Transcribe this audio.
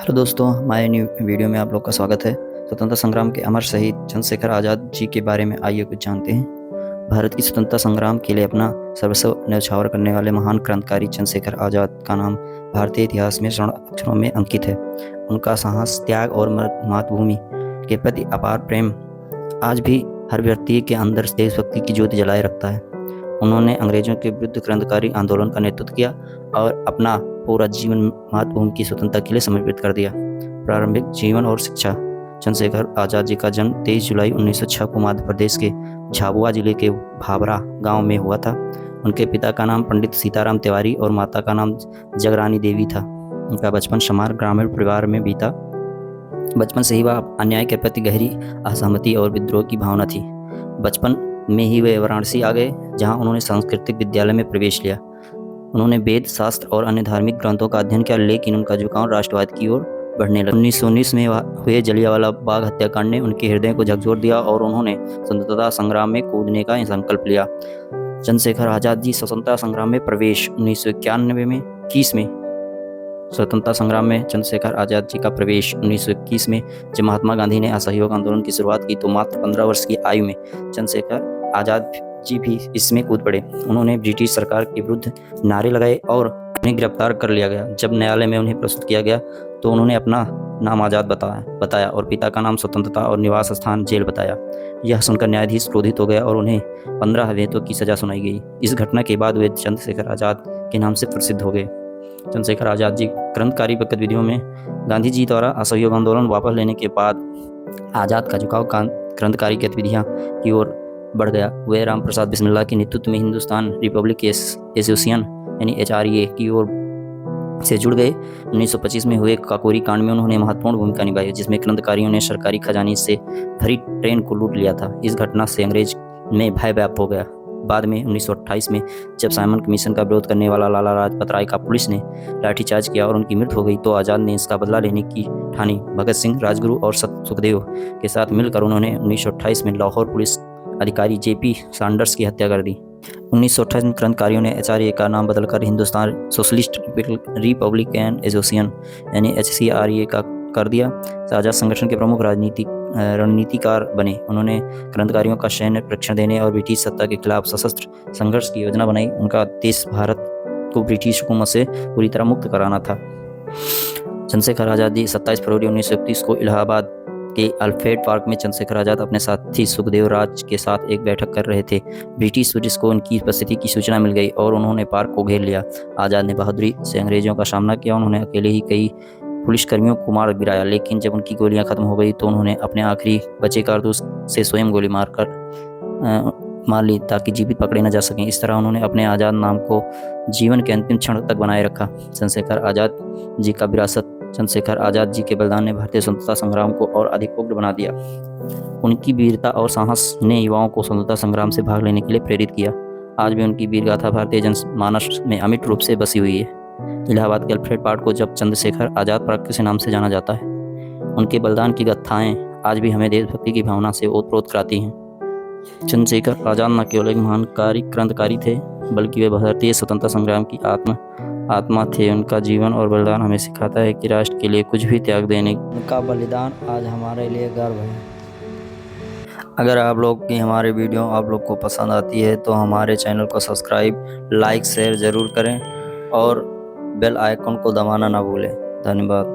Hello दोस्तों, हमारे new video में आप लोग का स्वागत है। स्वतंत्रता संग्राम के अमर शहीद चंद्रशेखर आज़ाद जी के बारे में आइए कुछ जानते हैं। भारत की स्वतंत्रता संग्राम के लिए अपना सर्वस्व न्यौछावर करने वाले महान क्रांतिकारी चंद्रशेखर आज़ाद का नाम भारतीय इतिहास में स्वर्ण अक्षरों में अंकित है। उनका साहस, त्याग और मातृभूमि के प्रति अपार प्रेम आज भी हर व्यक्ति के अंदर देशभक्ति की ज्योति जलाए रखता है। उन्होंने अंग्रेजों के विरुद्ध क्रांतिकारी आंदोलन का नेतृत्व किया और अपना पूरा जीवन मातृभूमि की स्वतंत्रता के लिए समर्पित कर दिया। प्रारंभिक जीवन और शिक्षा। चंद्रशेखर आज़ाद जी का जन्म 23 जुलाई 1906 को मध्य प्रदेश के झाबुआ जिले के भाभरा गांव में हुआ था। उनके पिता का नाम पंडित सीताराम तिवारी और माता का नाम जगरानी देवी था। उनका बचपन समार ग्रामीण परिवार में बीता। बचपन से ही वह अन्याय के प्रति गहरी असहमति और विद्रोह की भावना थी। बचपन में ही वे वाराणसी आ गए, जहां उन्होंने सांस्कृतिक विद्यालय में प्रवेश लिया। उन्होंने वेद, शास्त्र और अन्य धार्मिक ग्रंथों का अध्ययन किया, लेकिन उनका झुकाव राष्ट्रवाद की ओर बढ़ने लगा। 1919 में हुए जलियांवाला बाग हत्याकांड ने उनके हृदय को झकझोर दिया और उन्होंने स्वतंत्रता संग्राम में कूदने का संकल्प लिया। चंद्रशेखर आज़ाद जी स्वतंत्रता संग्राम में प्रवेश 1991 में 21 में स्वतंत्रता संग्राम में चंद्रशेखर आज़ाद जी का प्रवेश 1921 में जब महात्मा गांधी ने असहयोग आंदोलन की शुरुआत की तो मात्र 15 वर्ष की आयु में चंद्रशेखर आज़ाद जी भी इसमें कूद पड़े। उन्होंने ब्रिटिश सरकार के विरुद्ध नारे लगाए और उन्हें गिरफ्तार कर लिया गया। जब न्यायालय में उन्हें प्रस्तुत किया गया तो उन्होंने अपना नाम आज़ाद बताया और पिता का नाम स्वतंत्रता और निवास स्थान जेल बताया। यह सुनकर न्यायाधीश क्रोधित हो गया और उन्हें 15 वेतों की सजा सुनाई गई। इस घटना के बाद वे चंद्रशेखर आज़ाद के नाम से प्रसिद्ध हो गए। चंद्रशेखर आज़ाद जी क्रांतिकारी गतिविधियों में गांधी जी द्वारा असहयोग आंदोलन वापस लेने के बाद आज़ाद का झुकाव क्रांतिकारी गतिविधियां की ओर बढ़ गया। वे राम प्रसाद बिस्मिल्ला के नेतृत्व में हिंदुस्तान रिपब्लिक एसोसिएशन यानी HRA की ओर से जुड़ गए। 1925 में हुए काकोरी कांड में उन्होंने महत्वपूर्ण भूमिका निभाई, जिसमें क्रांतिकारियों ने सरकारी खजाने से भरी ट्रेन को लूट लिया था। इस घटना से अंग्रेज में भय व्याप्त हो गया। बाद में 1928 में जब साइमन कमीशन का विरोध करने वाला लाला लाजपत राय का पुलिस ने लाठीचार्ज किया और उनकी मृत्यु हो गई तो आज़ाद ने इसका बदला लेने की ठानी। भगत सिंह, राजगुरु और सुखदेव के साथ मिलकर उन्होंने 1928 में लाहौर पुलिस अधिकारी JP सैंडर्स की हत्या कर दी। 1928 में क्रांतिकारियों ने HRA का नाम बदलकर हिंदुस्तान सोशलिस्ट रिपब्लिकन एसोसिएशन यानी HCRA का कर दिया। आज़ाद संगठन के प्रमुख रणनीतिकार बने। उन्होंने क्रांतिकारियों का सैन्य प्रशिक्षण देने और ब्रिटिश सत्ता के खिलाफ सशस्त्र संघर्ष की योजना बनाई। उनका देश भारत को ब्रिटिश हुकूमत से पूरी तरह मुक्त कराना था। चंद्रशेखर आज़ाद जी 27 फरवरी 1931 को इलाहाबाद के अल्फ्रेड पार्क में चंद्रशेखर आज़ाद अपने साथी सुखदेव राज के साथ एक बैठक कर रहे थे। ब्रिटिश पुलिस को उनकी उपस्थिति की सूचना मिल गई और उन्होंने पार्क को घेर लिया। आज़ाद ने बहादुरी से अंग्रेजों का सामना किया। उन्होंने अकेले ही कई पुलिसकर्मियों को मार गिराया, लेकिन जब उनकी गोलियां खत्म हो गई तो उन्होंने अपने आखिरी बचे कारतूस से स्वयं गोली मार ली ताकि जीवित पकड़े न जा सकें। इस तरह उन्होंने अपने आज़ाद नाम को जीवन के अंतिम क्षण तक बनाए रखा। चंद्रशेखर आज़ाद जी का विरासत। चंद्रशेखर आज़ाद जी के बलिदान ने भारतीय स्वतंत्रता संग्राम को और अधिक उग्र बना दिया। उनकी वीरता और साहस ने युवाओं को स्वतंत्रता संग्राम से भाग लेने के लिए प्रेरित किया। आज भी उनकी वीर गाथा भारतीय जनमानस में अमिट रूप से बसी हुई है। इलाहाबाद के अल्फ्रेड पार्क को जब चंद्रशेखर आज़ाद पार्क के नाम से जाना जाता है। उनके बलिदान की गाथाएं आज भी हमें देशभक्ति की भावना से ओतप्रोत कराती हैं। चंद्रशेखर आज़ाद न केवल एक महान क्रांतिकारी थे, बल्कि वे भारतीय स्वतंत्रता संग्राम की आत्मा थे। उनका जीवन और बलिदान हमें सिखाता है कि राष्ट्र के लिए कुछ भी त्याग देने का बलिदान आज हमारे लिए गर्व है। अगर आप लोग की हमारे वीडियो आप लोग को पसंद आती है तो हमारे चैनल को सब्सक्राइब, लाइक, शेयर ज़रूर करें और बेल आइकन को दबाना ना भूलें। धन्यवाद।